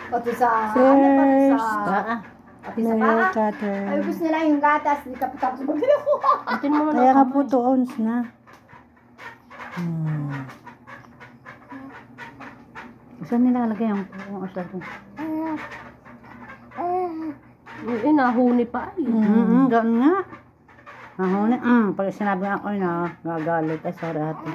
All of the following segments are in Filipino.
Pati sa, First, pati sa nail paa. cutter. Ay, gusto nila yung gatas, hindi ka tapos magdala ko. Atin mo Kaya nga po 2 ounce na. Saan nilalagay ang asar ko? Nahuni pa ay. Gano'n nga. Nahuni. Pag sinabi ako na, gagalit. Ay, sorry ate.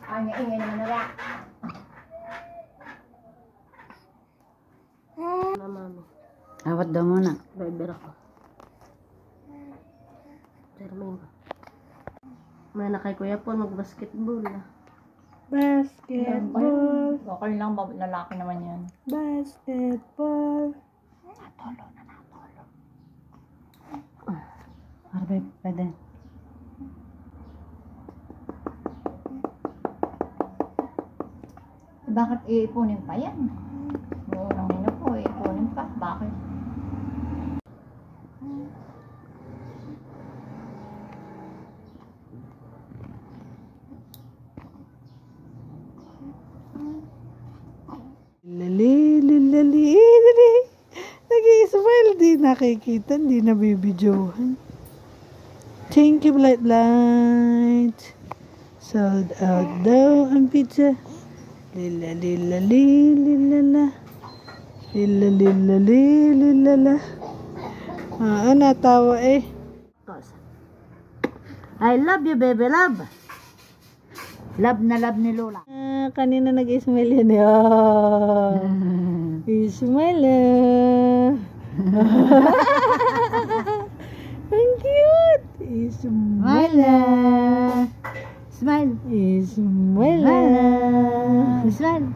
Ay, ingay naman nila. Mami. Awat daw muna. Beber ako. Termin. May na kay Kuya Paul mag-basketball. Basketball. Okay lang, lalaki naman yan. Basketball. Natolo na, natolo. Arbay, pwede. Bakit iipunin pa yan? Unang hino po, iipunin pa. Bakit? Lali. Nag-i-smile, di nakikita, di nabibidyohan. Thank you, Light. Sold out daw ang pizza. Lila. Natawa eh. I love you, baby, love. Love na love ni Lola. Kanina nag-smile yan. Smile. Ang cute. Smile. Smile. Smile. Smile.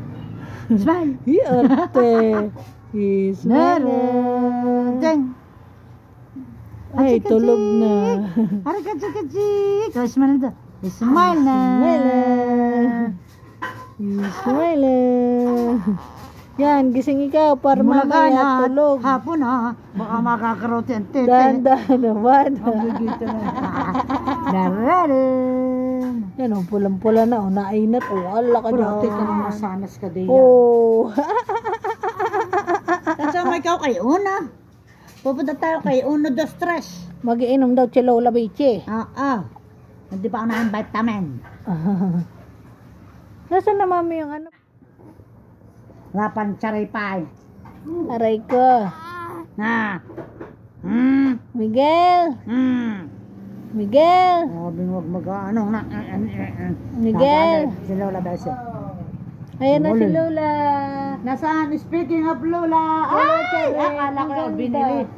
Smile. Ate. Smile. Ay, tulog na. Arikachikachik. Oh, smile na. Smile na. Smile. Yan, gising ikaw para mamaya tulog. Hapon ha. Baka makakarote ang tete. Dahan-dahan naman. Dito na. Dararin. Yan, pulang-pula na. Nainat. Ala ka dyan. Prote ka naman sanas ka din. Kasama ikaw kay Una. Pupunta tayo kay Uno dos Tres. Mag-iinom daw si Lola Biche. Hindi pa ako na vitamin. Nasaan na mami yung ano? Lapan charipay. Aray ko. Miguel. Miguel. Huwag mag-ano na. Miguel. Si Lola Bessie. Ayan na si Lola. Nasaan? Speaking of Lola. Ay, akala ko binili.